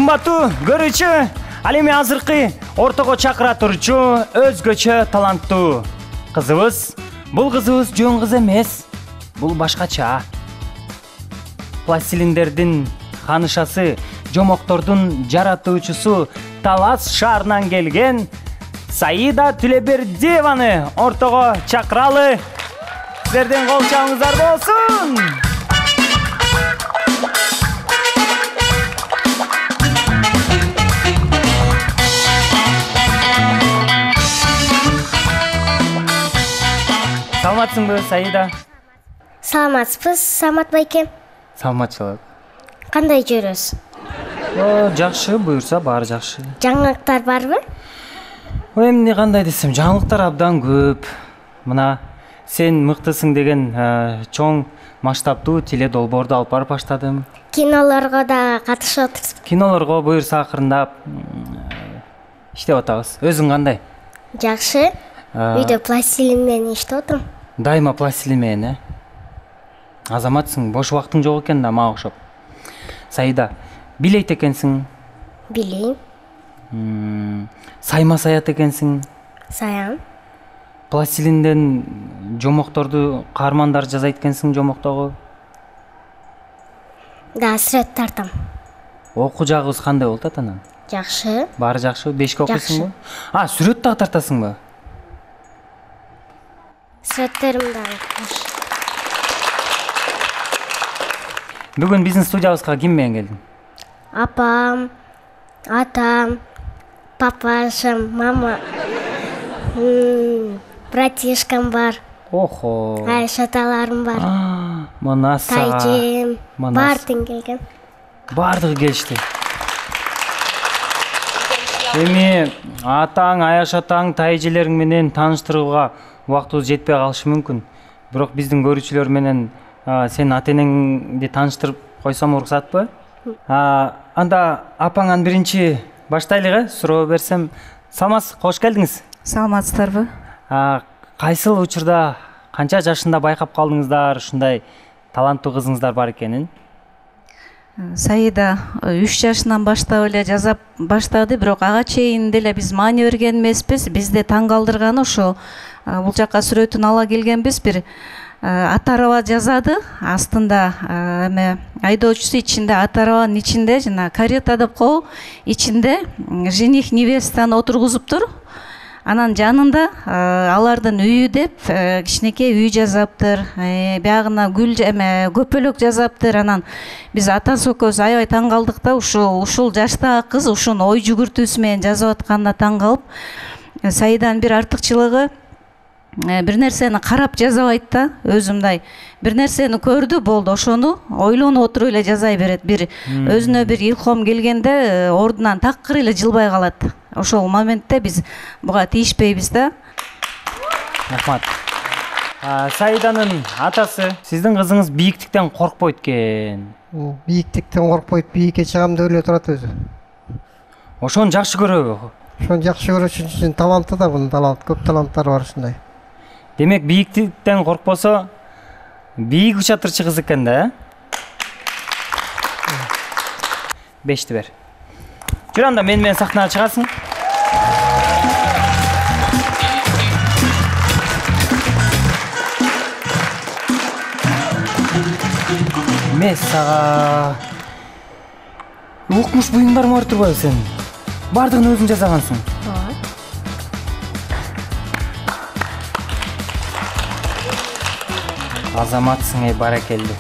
Кымбаттуу көрүүчү, ал эми азыркы ортого чакыра турчу өзгөчө таланттуу кызыбыз. Бул кызыбыз жөн кыз эмес, бул башкача. Пластилиндердин ханышасы, жомоктордун жаратуучусу Талас шаарынан келген Саида Түлөбердиеваны ортого чакыралы. Сиздердин кол чабыңыздар болсун. Саламатсыңбы, Саида? Саламатсызбыз, Самат байке. Саламатчылык. Кандай жүрөсүз? Жакшы, буюрса баары жакшы. Жаңылыктар барбы? Эмне кандай десем, жаңылыктар абдан көп. Мына сен мыктысың деген чоң масштабтуу теле долбоорду алып барып баштадым. Кинолорго да катышып отурсуз. Кинолорго буюрса акырындап иштеп атабыз. Өзүң кандай? Жакшы. Үйдө пластилин менен иштеп отурум. Дайыма пластилин менен, Азаматсың, бош убактың жок экен да мага окшоп. Саида, билейт экенсиң? Билейм. Сайма саят экенсиң? Саям. Пластилинден жомокторду каармандар жазайт экенсиң жомоктогу? Да, сүрөт тартам. Окуу жагыбыз кандай болуп атат анан? Жакшы. Баары жакшы, 5ке окуйсуңбу? Сүрөт дагы тартасыңбы? Сүрөттерим дагы. Бүгүн биздин студиябызга ким менен келдиң? Апам, атам, папашам, мама, братишкам бар. Охо. Шаталарым бар. Мына сага. Тайжем, баардыгы келген. Баардыгы келишти. Эми атаң, Аяш атаң, тайжелериң менен тааныштырууга убактыбыз жетпей калышы мүмкүн. Бирок биздин көрүүчүлөр менен сен ата-энеңди тааныштырып койсом уруксатпы? Анда апаңан биринчи баштайлыгы, суроо берсем. Саламатсыз, кош келдиңиз. Саламатсыздарбы? Кайсыл учурда, канча жашында байкап калдыңыздар ушундай таланттуу кызыңыздар бар экенин? Саида 3 жашынан баштап эле жазап баштады, бирок ага чейин деле биз маани берген эмеспиз. Бизде таң калтырганы ошо бул жакка сүрөтүн ала келгенбиз. Бир ата араба жазады, астында эме айдоочусу ичинде, ата арабанын ичинде жана карета деп коебу, ичинде жених невестаны отургузуптур. Анан жанында алардын үйү деп кичинекей үй жазаптыр, биягына гүл эме көпөлөк жазаптыр. Анан биз атасы экөөбүз аябай таң калдык да, ушул жаштагы кыз ушуну ой жүгүртүүсү менен жазып атканына таң калып, Саиданын бир артыкчылыгы бир нерсени карап жазабайт да, өзүмдай. Бир нерсени көрдү, болду, ошону ойлонуп отуруп эле жазай берет. Бир өзүнө бир илхом келгенде ордунан такыр эле жылбай калат. Ошол моментте биз буга тийишпейбиз да. Рахмат. Саиданын атасы сиздин кызыңыз бийиктиктен коркпойт экен. Бийиктиктен коркпойт, бийикке чыгам деп эле турат өзү. Ошону жакшы көрөбү? Ошону жакшы көрүш үчүн таланты да, бунун талант, көп таланттары бар ушундай. Демек, бийиктиктен коркпосо, бийик учатырчы кыз экен да, 5ти бер. Жүр анда менен сахнага чыгасың. Мен сага укмуш буюңдар бар турбайбы сен? Бардыгын өзүң жасагансың. Азаматсың, баракелди.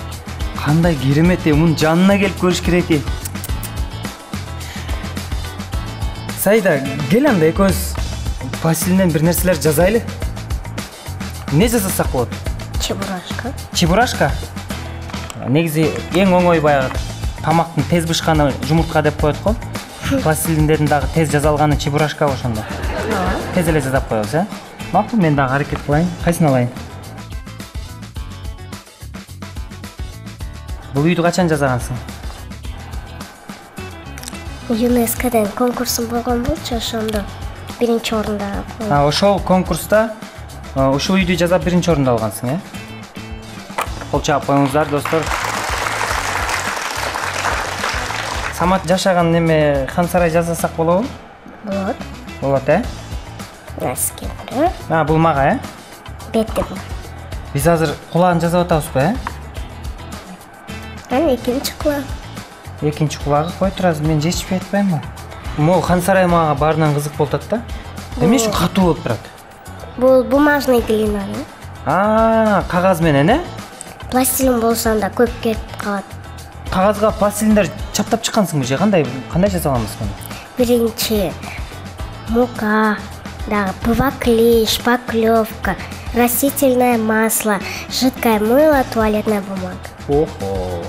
Кандай керемет, мунун жанына келип көрүш керек. Саида, кел анда экөөбүз пластилинден бир нерселер жазайлы. Не жазасак болот? Чебурашка. Чебурашка? Негизи эң оңой баягы тамактын тез бышканы жумуртка деп коет го. Пластилиндердин дагы тез жазалганы чебурашка ошондо. Тез эле жазап коебуз, Макул, мен дагы аракет кылайын. Кайсын алайын? Бул үйдү качан жазагансың? ЮНЕСКОдон конкурсум болгон болчу, ошондо биринчи орунда. Ошол конкурста ушул үйдү жазап биринчи орунду алгансың, Кол чаап коюңуздар, достор. Самат жашаган неме Хан Сарай жасасак болобу? Болот. Болот, Наскелер. Бул мага, Бетте бул. Биз азыр кулагын жасап атабызбы, Аны экинчи кулак. Экинчи кулагы кой турасыз, мен жетишпей атпаймынбы? Могу Хан Сарай мага баарынан кызык болуп атат да. Эмне үчүн катуу болуп турат? Бул бумажный глина. Кагаз менен, Пластилин болсо анда көп кетип калат. Кагазга пластилиндер чаптап чыккансыңбы же? Кандай жасаганбыз муну? Биринчи мука, дагы пываклей, шпаклевка, растительное масло, жидкое мыло, туалетная бумага. Охо.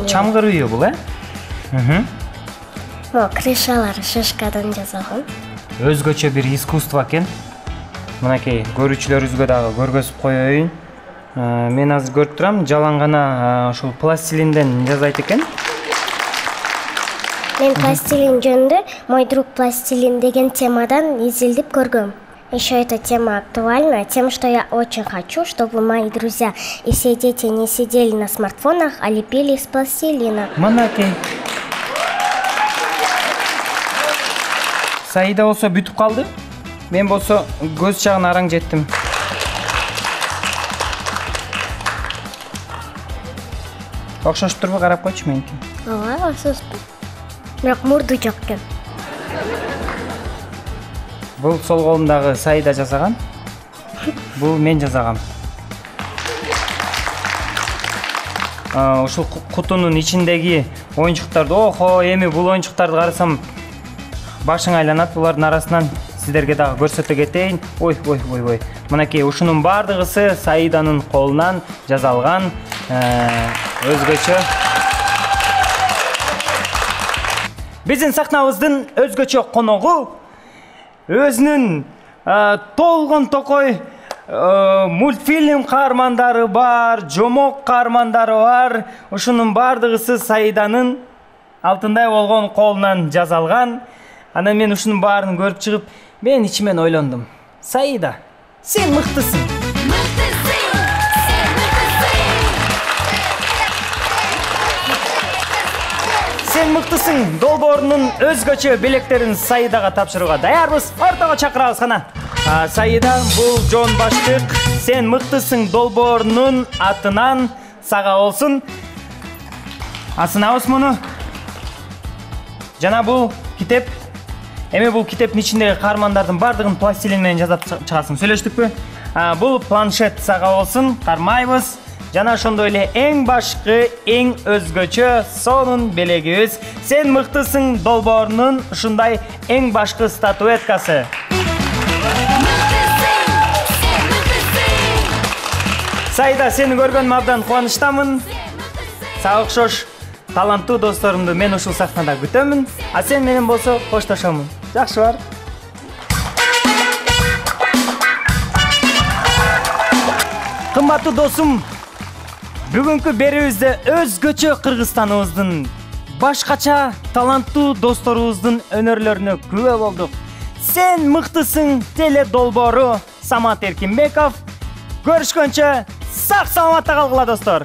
Чамгыр үйү бул, Крышалар шишкадан жасалган. Өзгөчө бир искусство экен. Мынакей көрүүчүлөрүбүзгө дагы көргөзүп коеюн. Мен азыр көрүп турам, жалаң гана ушул пластилинден жасайт экен. Мен пластилин жөнүндө «Мой друг пластилин» деген темадан изилдип көргөм. Еще эта тема актуальна тем, что я очень хочу, чтобы мои друзья и все дети не сидели на смартфонах, а лепили из пластилина. Мынакей. Саида болсо бүтүп калды. Мен болсо көз чагын араң жеттим. Окшош турбу, карап койчу меники. Ооба, окшошпу. Бирок мурду жок экен. Бул сол колумдагы Саида жасаган. Бул мен жасагам. Ушул кутунун ичиндеги оюнчуктарды, эми бул оюнчуктарды карасам башың айланат. Булардын арасынан сиздерге дагы көрсөтө кетейин. Ой. Мынакей ушунун бардыгысы Саиданын колунан жасалган өзгөчө. Биздин сахнабыздын өзгөчө коногу өзүнүн толгон токой мультфильм каармандары бар, жомок каармандары бар. Ушунун бардыгысы Саиданын алтындай болгон колунан жасалган. Анан мен ушунун баарын көрүп чыгып, мен ичимен ойлондум. Саида, сен мыктысың. Сен мыктысың. Долбоорунун өзгөчө белектерин Саидага тапшырууга даярбыз. Ортого чакырабыз кана. Саида, бул жон баштык. Сен мыктысың долбоорунун атынан сага болсун. Асынабыз муну. Жана бул китеп. Эми бул китептин ичиндеги каармандардын бардыгын пластилин менен жасап чыгасың. Сүйлөштүкпү? Бул планшет сага болсун. Кармайбыз. Жана ошондой эле эң башкы, эң өзгөчө сонун белегибиз. Сен мыктысың долбоорунун ушундай эң башкы статуэткасы. Саида, сени көргөнүмө абдан кубанычтамын. Сага окшош таланттуу досторумду мен ушул сахнада күтөмүн. А сен менен болсо коштошомун. Жакшы бар. Кымбаттуу досум, бүгүнкү берүүбүздө өзгөчө Кыргызстаныбыздын башкача таланттуу досторубуздун өнөрлөрүнө күбө болдук. Сен мыктысың теле долбоору Самат Эркинбеков. Көрүшкөнчө сак саламатта калгыла достор.